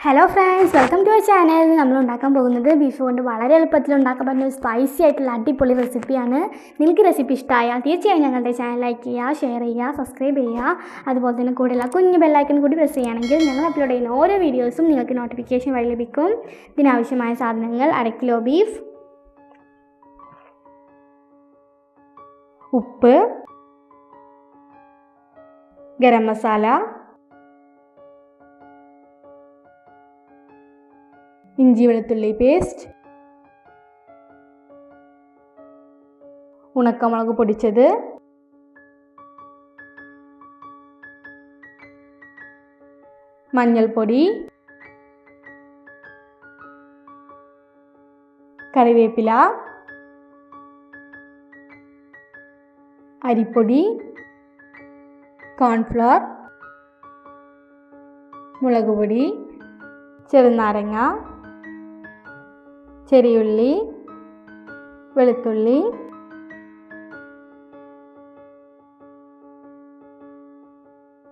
Hello friends, welcome to our channel. നമ്മൾ ഉണ്ടാക്കാൻ പോകുന്നത് ബീഫ് കൊണ്ട് വളരെ എളുപ്പത്തിൽ ഉണ്ടാക്കാൻ പറ്റുന്ന ഒരു സ്പൈസി ആയിട്ടുള്ള അടിപൊളി റെസിപ്പിയാണ്. നിങ്ങൾക്ക് റെസിപ്പി ഇഷ്ടമായാൽ തീർച്ചയായും ഞങ്ങളുടെ ചാനൽ ലൈക്ക് ചെയ്യുക, ഷെയർ ചെയ്യുക, സബ്സ്ക്രൈബ് ചെയ്യുക. അതുപോലെ തന്നെ കൂടെയുള്ള കുഞ്ഞു ബെല്ലൈക്കൺ കൂടി പ്രസ് ചെയ്യുകയാണെങ്കിൽ ഞങ്ങൾ അപ്ലോഡ് ചെയ്യുന്ന ഓരോ വീഡിയോസും നിങ്ങൾക്ക് നോട്ടിഫിക്കേഷൻ വഴി ലഭിക്കും. ഇതിനാവശ്യമായ സാധനങ്ങൾ: 1/2 കിലോ ബീഫ്, ഉപ്പ്, ഗരം മസാല, ഇഞ്ചി വെളുത്തുള്ളി പേസ്റ്റ്, ഉണക്കമുളക് പൊടിച്ചത്, മഞ്ഞൾപ്പൊടി, കറിവേപ്പില, അരിപ്പൊടി, കോൺഫ്ലവർ, മുളക് പൊടി, ചെറുനാരങ്ങ, ചെറിയുള്ളി, വെളുത്തുള്ളി,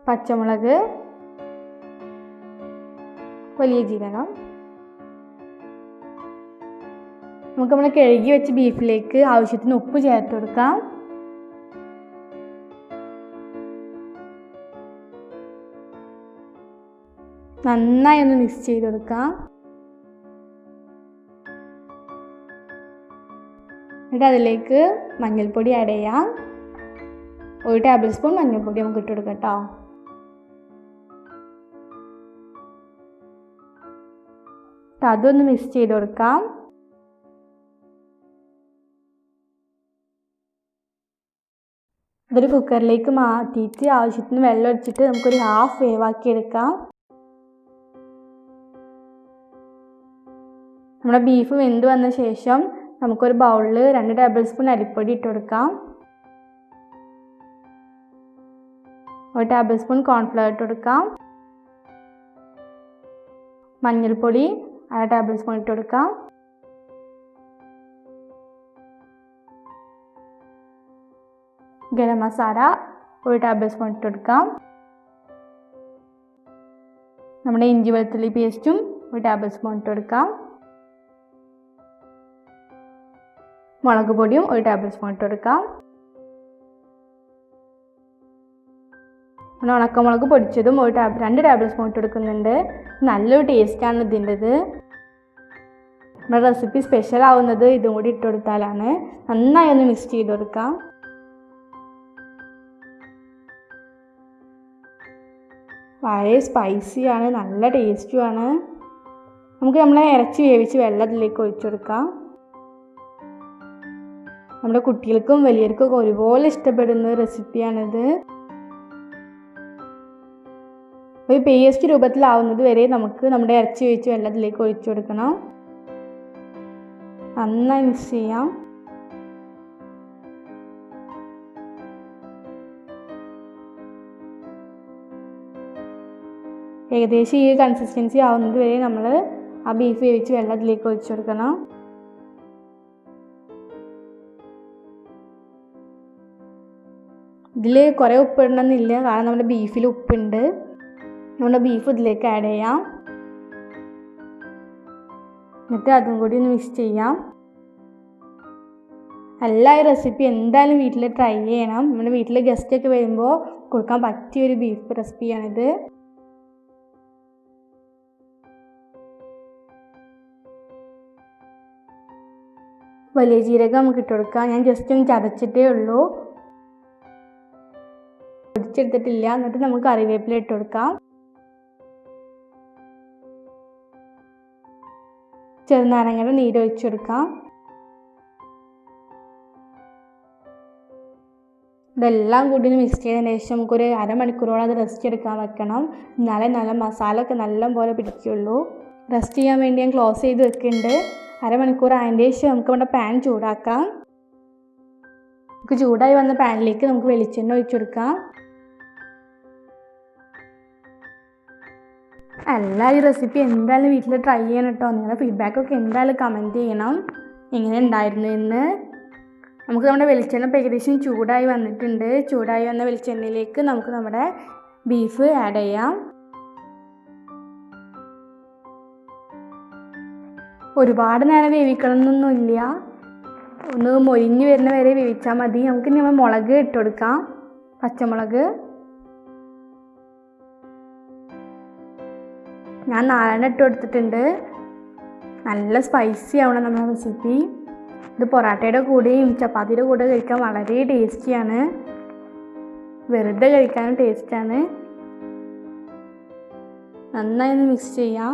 പച്ചമുളക്, വലിയ ജീരകം. നമുക്ക് നമ്മൾ കഴുകി വെച്ച ബീഫിലേക്ക് ആവശ്യത്തിന് ഉപ്പ് ചേർത്ത് കൊടുക്കാം. നന്നായി ഒന്ന് മിക്സ് ചെയ്ത് കൊടുക്കാം. എന്നിട്ട് അതിലേക്ക് മഞ്ഞൾപ്പൊടി ആഡ് ചെയ്യാം. 1 ടേബിൾ സ്പൂൺ മഞ്ഞൾപ്പൊടി നമുക്ക് ഇട്ട് കൊടുക്കാം കേട്ടോ. അതൊന്ന് മിക്സ് ചെയ്ത് കൊടുക്കാം. അതൊരു കുക്കറിലേക്ക് മാറ്റിയിട്ട് ആവശ്യത്തിന് വെള്ളം ഒഴിച്ചിട്ട് നമുക്കൊരു ഹാഫ് വേവാക്കി എടുക്കാം. നമ്മുടെ ബീഫ് വെന്ത് വന്ന ശേഷം നമുക്കൊരു ബൗളിൽ 2 ടേബിൾ സ്പൂൺ അരിപ്പൊടി ഇട്ട് കൊടുക്കാം. 1 ടേബിൾ സ്പൂൺ കോൺഫ്ലവർ ഇട്ട് കൊടുക്കാം. മഞ്ഞൾപ്പൊടി 1/2 ടേബിൾ സ്പൂൺ ഇട്ട് കൊടുക്കാം. ഗരം മസാല 1 ടേബിൾ സ്പൂൺ ഇട്ട് കൊടുക്കാം. നമ്മുടെ ഇഞ്ചി വെളുത്തുള്ളി പേസ്റ്റും 1 ടേബിൾ സ്പൂൺ ഇട്ട് കൊടുക്കാം. മുളക് പൊടിയും 1 ടേബിൾ സ്പൂൺ ഇട്ട് കൊടുക്കാം. ഉണക്കമുളക് പൊടിച്ചതും 2 ടേബിൾ സ്പൂൺ ഇട്ട് കൊടുക്കുന്നുണ്ട്. നല്ലൊരു ടേസ്റ്റാണ് ഇതിൻ്റെത്. നമ്മുടെ റെസിപ്പി സ്പെഷ്യൽ ആവുന്നത് ഇതും കൂടി ഇട്ട് കൊടുത്താലാണ്. നന്നായി ഒന്ന് മിക്സ് ചെയ്ത് കൊടുക്കാം. വളരെ സ്പൈസിയാണ്, നല്ല ടേസ്റ്റുമാണ്. നമുക്ക് നമ്മളെ ഇറച്ചി വേവിച്ച് വെള്ളത്തിലേക്ക് ഒഴിച്ചു കൊടുക്കാം. നമ്മുടെ കുട്ടികൾക്കും വലിയവർക്കും ഒരുപോലെ ഇഷ്ടപ്പെടുന്ന റെസിപ്പിയാണിത്. ഒരു പേസ്റ്റ് രൂപത്തിലാവുന്നത് വരെ നമുക്ക് നമ്മുടെ ഇറച്ചി വേവിച്ച് വെള്ളത്തിലേക്ക് ഒഴിച്ചു കൊടുക്കണം. നന്നായി മിക്സ് ചെയ്യാം. ഏകദേശം ഈ കൺസിസ്റ്റൻസി ആവുന്നത് വരെ നമ്മൾ ആ ബീഫ് വേവിച്ച് വെള്ളത്തിലേക്ക് ഒഴിച്ചു കൊടുക്കണം. ഇതിൽ കുറേ ഉപ്പിടണമെന്നില്ല, കാരണം നമ്മുടെ ബീഫിൽ ഉപ്പുണ്ട്. നമ്മുടെ ബീഫ് ഇതിലേക്ക് ആഡ് ചെയ്യാം. എന്നിട്ട് അതും കൂടി ഒന്ന് മിക്സ് ചെയ്യാം. എല്ലാ ഈ റെസിപ്പി എന്തായാലും വീട്ടിൽ ട്രൈ ചെയ്യണം. നമ്മുടെ വീട്ടിൽ ഗസ്റ്റൊക്കെ വരുമ്പോൾ കൊടുക്കാൻ പറ്റിയൊരു ബീഫ് റെസിപ്പിയാണിത്. വലിയ ജീരകം നമുക്ക് ഇട്ട് കൊടുക്കാം. ഞാൻ ജസ്റ്റ് ഒന്ന് ചതച്ചിട്ടേ ഉള്ളൂ, പൊടിച്ചെടുത്തിട്ടില്ല. എന്നിട്ട് നമുക്ക് കറിവേപ്പില ഇട്ട് കൊടുക്കാം. ചെറുനാരങ്ങയുടെ നീര് ഒഴിച്ചു കൊടുക്കാം. ഇതെല്ലാം കൂടി ഒന്ന് മിക്സ് ചെയ്തതിന് ശേഷം നമുക്കൊരു അരമണിക്കൂറോളം അത് റെസ്റ്റ് എടുക്കാൻ വെക്കണം. എന്നാലേ നല്ല മസാല ഒക്കെ നല്ലപോലെ പിടിക്കുള്ളൂ. റെസ്റ്റ് ചെയ്യാൻ വേണ്ടി ഞാൻ ക്ലോസ് ചെയ്ത് വെക്കുന്നുണ്ട്. അരമണിക്കൂർ ആയതിന് ശേഷം നമുക്ക് നമ്മുടെ പാൻ ചൂടാക്കാം. നമുക്ക് ചൂടായി വന്ന പാനിലേക്ക് നമുക്ക് വെളിച്ചെണ്ണ ഒഴിച്ചു കൊടുക്കാം. ഈ റെസിപ്പി എന്തായാലും വീട്ടിൽ ട്രൈ ചെയ്യണം കേട്ടോ. നിങ്ങളുടെ ഫീഡ്ബാക്കൊക്കെ എന്തായാലും കമൻറ്റ് ചെയ്യണം, എങ്ങനെ ഉണ്ടായിരുന്നു എന്ന്. നമുക്ക് നമ്മുടെ വെളിച്ചെണ്ണ ഏകദേശം ചൂടായി വന്നിട്ടുണ്ട്. ചൂടായി വന്ന വെളിച്ചെണ്ണയിലേക്ക് നമുക്ക് നമ്മുടെ ബീഫ് ആഡ് ചെയ്യാം. ഒരുപാട് നേരം വേവിക്കണമെന്നൊന്നുമില്ല, ഒന്ന് മൊരിഞ്ഞ് വരുന്ന വരെ വേവിച്ചാൽ മതി. നമുക്ക് ഇനി നമ്മൾ മുളക് ഇട്ട് കൊടുക്കാം. പച്ചമുളക് ഞാൻ 4 ഇട്ട് കൊടുത്തിട്ടുണ്ട്. നല്ല സ്പൈസി ആവണം നമ്മുടെ റെസിപ്പി. ഇത് പൊറാട്ടയുടെ കൂടെയും ചപ്പാത്തിയുടെ കൂടെ കഴിക്കാൻ വളരെ ടേസ്റ്റിയാണ്. വെറുതെ കഴിക്കാനും ടേസ്റ്റാണ്. നന്നായി ഒന്ന് മിക്സ് ചെയ്യാം.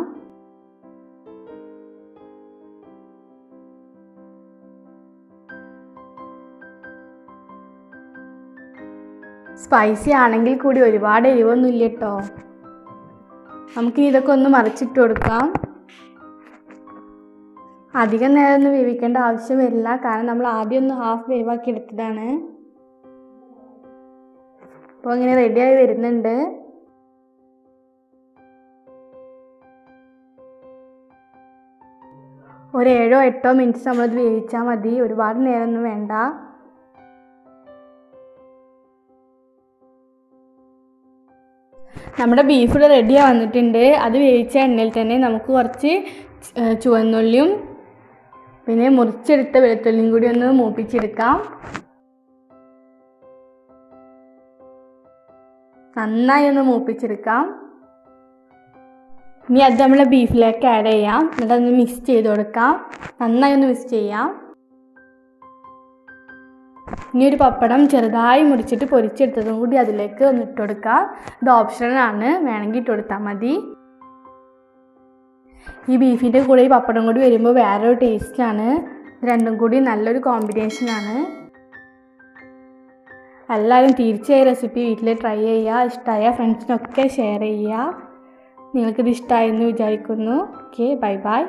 സ്പൈസി ആണെങ്കിൽ കൂടി ഒരുപാട് എരിവൊന്നുമില്ല കേട്ടോ. നമുക്കിനി ഇതൊക്കെ ഒന്ന് മറിച്ചിട്ട് കൊടുക്കാം. അധികം നേരം ഒന്നും വേവിക്കേണ്ട ആവശ്യം വരില്ല, കാരണം നമ്മൾ ആദ്യം ഒന്ന് ഹാഫ് വേവാക്കി എടുത്തതാണ്. അപ്പോൾ ഇങ്ങനെ റെഡിയായി വരുന്നുണ്ട്. ഒരു 7-8 മിനിറ്റ്സ് നമ്മളത് വേവിച്ചാൽ മതി, ഒരുപാട് നേരമൊന്നും വേണ്ട. നമ്മുടെ ബീഫ് ഇവിടെ റെഡിയായി വന്നിട്ടുണ്ട്. അത് വേവിച്ച എണ്ണയിൽ തന്നെ നമുക്ക് കുറച്ച് ചുവന്നുള്ളിയും പിന്നെ മുറിച്ചെടുത്ത വെളുത്തുള്ളിയും കൂടി ഒന്ന് മൂപ്പിച്ചെടുക്കാം. നന്നായി ഒന്ന് മൂപ്പിച്ചെടുക്കാം. ഇനി അത് നമ്മളെ ബീഫിലേക്ക് ആഡ് ചെയ്യാം. എന്നിട്ട് അതൊന്ന് മിക്സ് ചെയ്ത് കൊടുക്കാം. നന്നായി ഒന്ന് മിക്സ് ചെയ്യാം. ഇനി ഒരു പപ്പടം ചെറുതായി മുറിച്ചിട്ട് പൊരിച്ചെടുത്തതും കൂടി അതിലേക്ക് ഒന്ന് ഇട്ട് കൊടുക്കാം. ഇത് ഓപ്ഷണലാണ്, വേണമെങ്കിൽ ഇട്ട് കൊടുത്താൽ മതി. ഈ ബീഫിൻ്റെ കൂടെ ഈ പപ്പടം കൂടി വരുമ്പോൾ വേറൊരു ടേസ്റ്റാണ്. രണ്ടും കൂടി നല്ലൊരു കോമ്പിനേഷനാണ്. എല്ലാവരും തീർച്ചയായും റെസിപ്പി വീട്ടിൽ ട്രൈ ചെയ്യുക. ഇഷ്ടമായ ഫ്രണ്ട്സിനൊക്കെ ഷെയർ ചെയ്യുക. നിങ്ങൾക്കിത് ഇഷ്ടമായെന്ന് വിചാരിക്കുന്നു. Okay, bye bye.